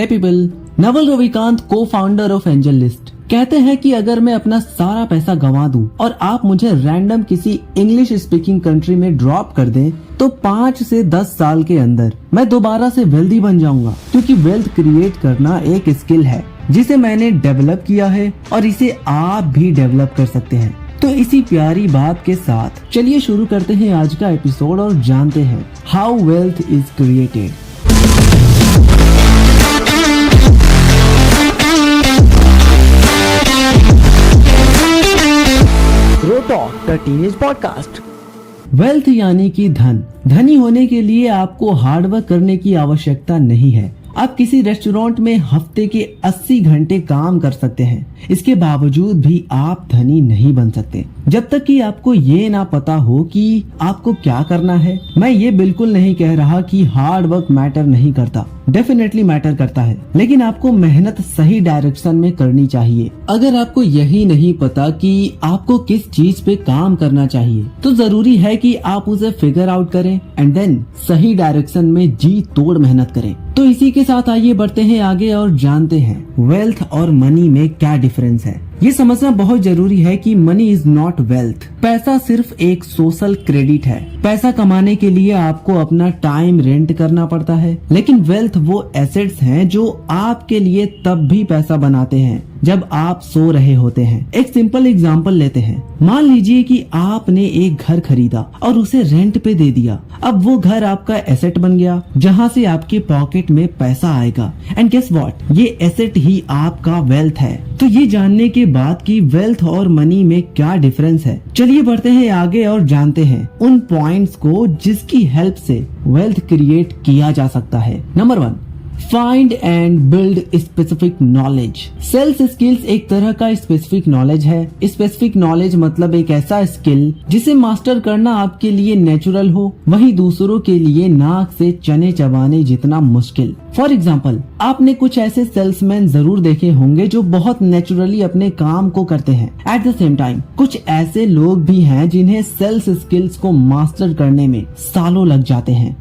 हे people, Naval Ravikant को founder of angel list कहते हैं कि अगर मैं अपना सारा पैसा गंवा दूं और आप मुझे रैंडम किसी इंग्लिश स्पीकिंग कंट्री में ड्रॉप कर दें तो 5 से 10 साल के अंदर मैं दोबारा से वेल्दी बन जाऊंगा, क्योंकि वेल्थ क्रिएट करना एक स्किल है जिसे मैंने डेवलप किया है और इसे आप भी डेवलप कर सकते हैं। तो इसी प्यारी बात के साथ चलिए शुरू करते हैं आज का एपिसोड और जानते हैं how wealth is created. The teenage podcast. Wealth यानी कि धनी होने के लिए आपको हार्डवर्क करने की आवश्यकता नहीं है। आप किसी रेस्टोरेंट में हफ्ते के 80 घंटे काम कर सकते हैं, इसके बावजूद भी आप धनी नहीं बन सकते जब तक कि आपको ये ना पता हो कि आपको क्या करना है। मैं ये बिल्कुल नहीं कह रहा कि हार्ड वर्क मैटर नहीं करता, डेफिनेटली मैटर करता है, लेकिन आपको मेहनत सही डायरेक्शन में करनी चाहिए। अगर आपको यही नहीं पता कि आपको किस चीज पे काम करना चाहिए तो जरूरी है कि आप उसे फिगर आउट करें एंड देन सही डायरेक्शन में जी तोड़ मेहनत करें। तो इसी के साथ आइए बढ़ते हैं आगे और जानते हैं वेल्थ और मनी में क्या डिफरेंस है। ये समझना बहुत जरूरी है कि मनी इज नॉट वेल्थ। पैसा सिर्फ एक सोशल क्रेडिट है। पैसा कमाने के लिए आपको अपना टाइम रेंट करना पड़ता है, लेकिन वेल्थ वो एसेट्स हैं जो आपके लिए तब भी पैसा बनाते हैं जब आप सो रहे होते हैं। एक सिंपल एग्जांपल लेते हैं। मान लीजिए कि आपने एक घर खरीदा और उसे रेंट पे दे दिया। अब वो घर आपका एसेट बन गया जहाँ से आपके पॉकेट में पैसा आएगा एंड गेस व्हाट, ये एसेट ही आपका वेल्थ है। तो ये जानने के बाद कि वेल्थ और मनी में क्या डिफरेंस है, चलिए बढ़ते हैं आगे और जानते हैं उन पॉइंट्स को जिसकी हेल्प से वेल्थ क्रिएट किया जा सकता है। Number 1, find and build specific knowledge. Sales skills एक तरह का स्पेसिफिक नॉलेज है। स्पेसिफिक नॉलेज मतलब एक ऐसा स्किल जिसे मास्टर करना आपके लिए नेचुरल हो, वहीं दूसरों के लिए नाक से चने चबाने जितना मुश्किल। फॉर एग्जाम्पल, आपने कुछ ऐसे सेल्समैन जरूर देखे होंगे जो बहुत नेचुरली अपने काम को करते हैं। एट द सेम टाइम कुछ ऐसे लोग भी हैं जिन्हें सेल्स स्किल्स को मास्टर करने में सालों लग जाते हैं।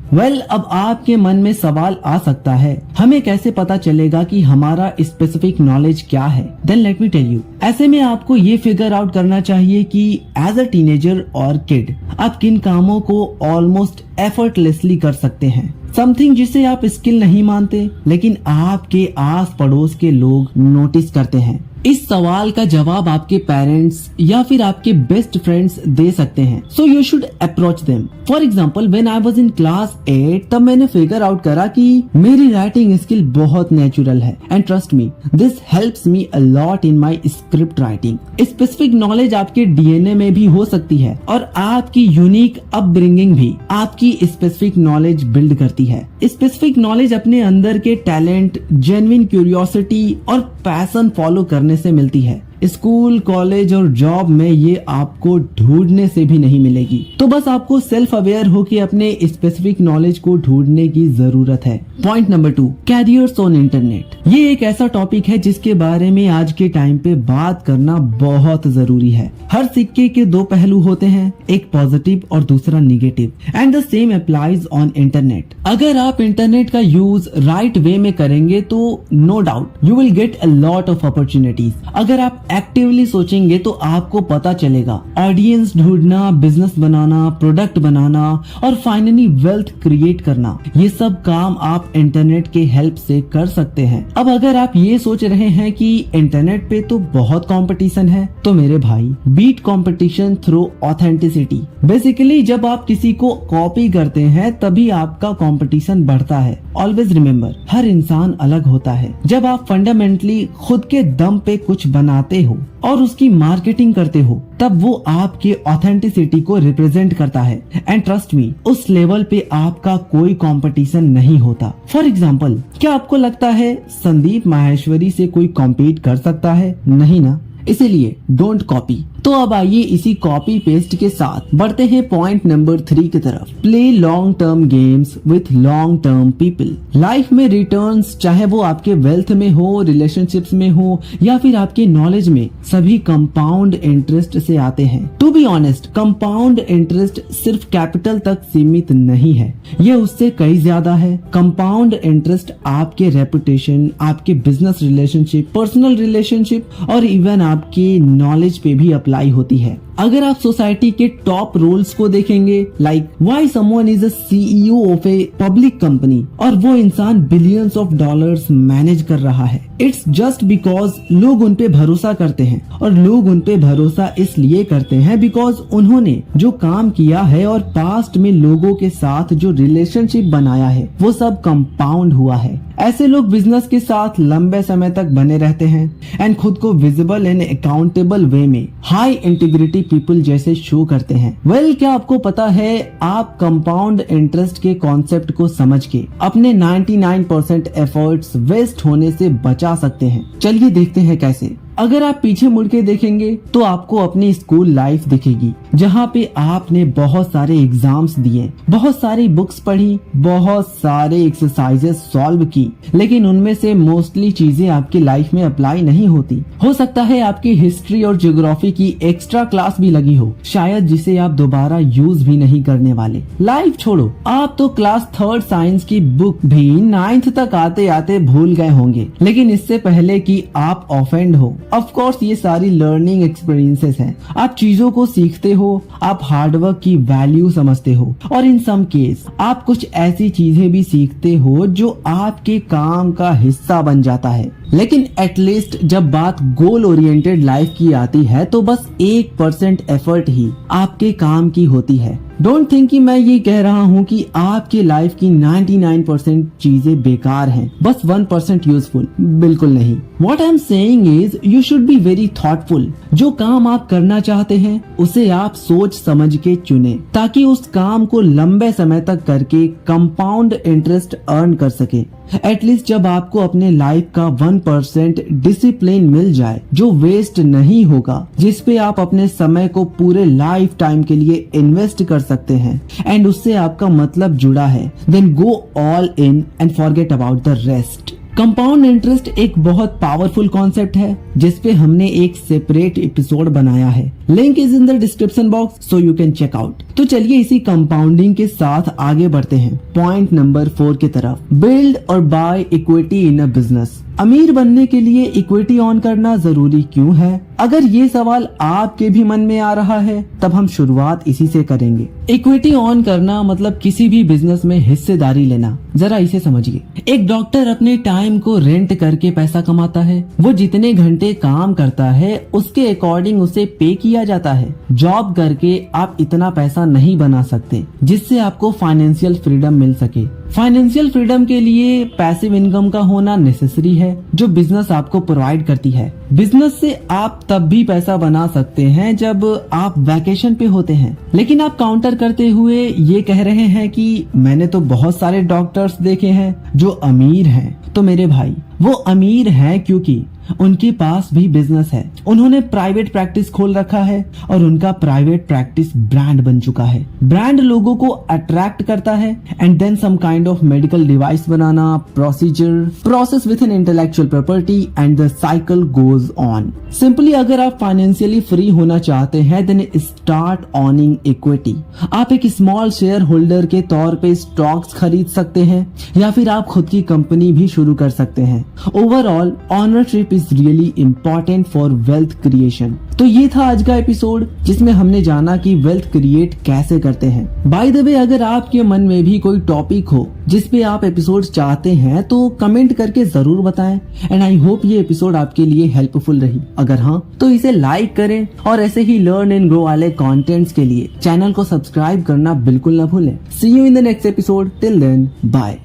अब आपके मन में सवाल आ सकता है, हमें कैसे पता चलेगा कि हमारा स्पेसिफिक नॉलेज क्या है? Then let me tell you. ऐसे में आपको ये फिगर आउट करना चाहिए कि एज अ टीनेजर और किड आप किन कामों को ऑलमोस्ट एफर्टलेसली कर सकते हैं। समथिंग जिसे आप स्किल नहीं मानते लेकिन आपके आस पड़ोस के लोग नोटिस करते हैं। इस सवाल का जवाब आपके पेरेंट्स या फिर आपके बेस्ट फ्रेंड्स दे सकते हैं। So you should approach them. For example, when I was in class 8 तब मैंने फिगर आउट करा कि मेरी राइटिंग स्किल बहुत नेचुरल है and trust me, this helps me a lot in my script writing. Specific knowledge आपके DNA में भी हो सकती है और आपकी यूनिक अपब्रिंगिंग भी आपकी स्पेसिफिक नॉलेज बिल्ड करती है। स्पेसिफिक नॉलेज अपने अंदर के टैलेंट, जेन्युइन क्यूरियोसिटी और पैशन फॉलो करने से मिलती है। स्कूल, कॉलेज और जॉब में ये आपको ढूंढने से भी नहीं मिलेगी। तो बस आपको सेल्फ अवेयर होकर अपने स्पेसिफिक नॉलेज को ढूंढने की जरूरत है। Point number 2, carriers on internet. ये एक ऐसा टॉपिक है जिसके बारे में आज के टाइम पे बात करना बहुत जरूरी है। हर सिक्के के 2 पहलू होते हैं, एक पॉजिटिव और दूसरा negative, and the same applies on internet. अगर आप इंटरनेट का यूज राइट वे में करेंगे तो no doubt you will get a lot of opportunities. अगर आप एक्टिवली सोचेंगे तो आपको पता चलेगा ऑडियंस ढूंढना, बिजनेस बनाना, प्रोडक्ट बनाना और फाइनली वेल्थ क्रिएट करना, ये सब काम आप इंटरनेट के हेल्प से कर सकते हैं। अब अगर आप ये सोच रहे हैं कि इंटरनेट पे तो बहुत कंपटीशन है, तो मेरे भाई, beat competition through authenticity. Basically जब आप किसी को कॉपी करते हैं तभी आपका कंपटीशन बढ़ता है। ऑलवेज रिमेम्बर, हर इंसान अलग होता है। जब आप फंडामेंटली खुद के दम पे कुछ बनाते हो और उसकी मार्केटिंग करते हो तब वो आपके ऑथेंटिसिटी को रिप्रेजेंट करता है एंड ट्रस्ट मी, उस लेवल पे आपका कोई कंपटीशन नहीं होता। फॉर एग्जाम्पल, क्या आपको लगता है संदीप माहेश्वरी से कोई कॉम्पीट कर सकता है? नहीं ना। इसीलिए डोंट कॉपी, तो अब आइए इसी कॉपी पेस्ट के साथ बढ़ते हैं पॉइंट नंबर 3 की तरफ। Play long term games with long term people. Life में रिटर्न्स, चाहे वो आपके वेल्थ में हो, रिलेशनशिप्स में हो या फिर आपके नॉलेज में, सभी कंपाउंड इंटरेस्ट से आते हैं। To be honest, compound interest सिर्फ कैपिटल तक सीमित नहीं है, ये उससे कई ज्यादा है। कंपाउंड इंटरेस्ट आपके रेपुटेशन, आपके बिजनेस रिलेशनशिप, पर्सनल रिलेशनशिप और इवन आपके नॉलेज पे भी अप्लाई होती है। अगर आप सोसाइटी के टॉप रोल्स को देखेंगे, like why someone is a CEO of a public company, और वो इंसान बिलियंस ऑफ डॉलर्स मैनेज कर रहा है, इट्स जस्ट बिकॉज लोग उन पे भरोसा करते हैं। और लोग उन पे भरोसा इसलिए करते हैं बिकॉज उन्होंने जो काम किया है और पास्ट में लोगों के साथ जो रिलेशनशिप बनाया है वो सब कंपाउंड हुआ है। ऐसे लोग बिजनेस के साथ लंबे समय तक बने रहते हैं एंड खुद को विजिबल एंड अकाउंटेबल वे में हाई इंटीग्रिटी पीपल जैसे शो करते हैं। वेल, क्या आपको पता है आप कंपाउंड इंटरेस्ट के कॉन्सेप्ट को समझ के अपने 99% एफर्ट्स वेस्ट होने से बचा सकते हैं। चलिए देखते हैं कैसे। अगर आप पीछे मुड़ के देखेंगे तो आपको अपनी स्कूल लाइफ दिखेगी, जहाँ पे आपने बहुत सारे एग्जाम्स दिए, बहुत सारी बुक्स पढ़ी, बहुत सारे एक्सरसाइजेस सॉल्व की, लेकिन उनमें से मोस्टली चीजें आपकी लाइफ में अप्लाई नहीं होती। हो सकता है आपकी हिस्ट्री और ज्योग्राफी की एक्स्ट्रा क्लास भी लगी हो, शायद जिसे आप दोबारा यूज भी नहीं करने वाले। लाइफ छोड़ो, आप तो क्लास 3rd साइंस की बुक भी 9th तक आते आते भूल गए होंगे, लेकिन इससे पहले कि आप ऑफेंड हो, ऑफ कोर्स ये सारी लर्निंग एक्सपीरियंसेस हैं। आप चीजों को सीखते हो, आप हार्डवर्क की वैल्यू समझते हो, और इन सम केस आप कुछ ऐसी चीजें भी सीखते हो जो आपके काम का हिस्सा बन जाता है। लेकिन एटलीस्ट जब बात गोल ओरिएंटेड लाइफ की आती है तो बस 1% एफर्ट ही आपके काम की होती है। डोंट थिंक कि मैं ये कह रहा हूँ कि आपकी लाइफ की 99% चीजें बेकार हैं, बस 1% यूजफुल, बिल्कुल नहीं। What I'm saying is you should be very thoughtful। जो काम आप करना चाहते हैं उसे आप सोच समझ के चुने, ताकि उस काम को लंबे समय तक करके कंपाउंड इंटरेस्ट अर्न कर सके। एटलीस्ट जब आपको अपने लाइफ का 1% डिसिप्लिन मिल जाए जो वेस्ट नहीं होगा, जिसपे आप अपने समय को पूरे लाइफ टाइम के लिए इन्वेस्ट कर सकते हैं एंड उससे आपका मतलब जुड़ा है, then go all in and forget about the rest. Compound interest एक बहुत पावरफुल कॉन्सेप्ट है जिसपे हमने एक सेपरेट एपिसोड बनाया है, link is in the description box so you can check out. तो चलिए इसी कंपाउंडिंग के साथ आगे बढ़ते हैं पॉइंट नंबर 4 की तरफ। बिल्ड और by equity in a business. अमीर बनने के लिए इक्विटी ऑन करना जरूरी क्यों है? अगर ये सवाल आपके भी मन में आ रहा है तब हम शुरुआत इसी से करेंगे। इक्विटी ऑन करना मतलब किसी भी बिजनेस में हिस्सेदारी लेना। जरा इसे समझिए, एक डॉक्टर अपने टाइम को रेंट करके पैसा कमाता है। वो जितने घंटे काम करता है उसके अकॉर्डिंग उसे पे किया जाता है। जॉब करके आप इतना पैसा नहीं बना सकते जिससे आपको फाइनेंशियल फ्रीडम मिल सके। फाइनेंशियल फ्रीडम के लिए पैसिव इनकम का होना नेसेसरी है जो बिजनेस आपको प्रोवाइड करती है। बिजनेस से आप तब भी पैसा बना सकते हैं जब आप वैकेशन पे होते हैं। लेकिन आप काउंटर करते हुए ये कह रहे हैं कि मैंने तो बहुत सारे डॉक्टर्स देखे हैं जो अमीर हैं। तो मेरे भाई, वो अमीर हैं क्योंकि उनके पास भी बिजनेस है, उन्होंने प्राइवेट प्रैक्टिस खोल रखा है और उनका प्राइवेट प्रैक्टिस ब्रांड बन चुका है। ब्रांड लोगों को अट्रैक्ट करता है and then some kind of medical device बनाना, process with an intellectual property and the cycle goes on. Simply अगर आप फाइनेंशियली फ्री होना चाहते हैं देन स्टार्ट ऑनिंग इक्विटी। आप एक स्मॉल शेयर होल्डर के तौर पे स्टॉक्स खरीद सकते हैं या फिर आप खुद की कंपनी भी शुरू कर सकते हैं। Overall ownership is really important for wealth creation. तो ये था आज का एपिसोड जिसमें हमने जाना कि वेल्थ क्रिएट कैसे करते हैं। बाय द वे, अगर आपके मन में भी कोई टॉपिक हो जिस पे आप एपिसोड चाहते हैं तो कमेंट करके जरूर बताएं एंड आई होप ये एपिसोड आपके लिए हेल्पफुल रही। अगर हाँ तो इसे लाइक करें और ऐसे ही लर्न एंड ग्रो वाले कंटेंट्स के लिए चैनल को सब्सक्राइब करना बिल्कुल न भूलें। See you in the next episode, till then bye.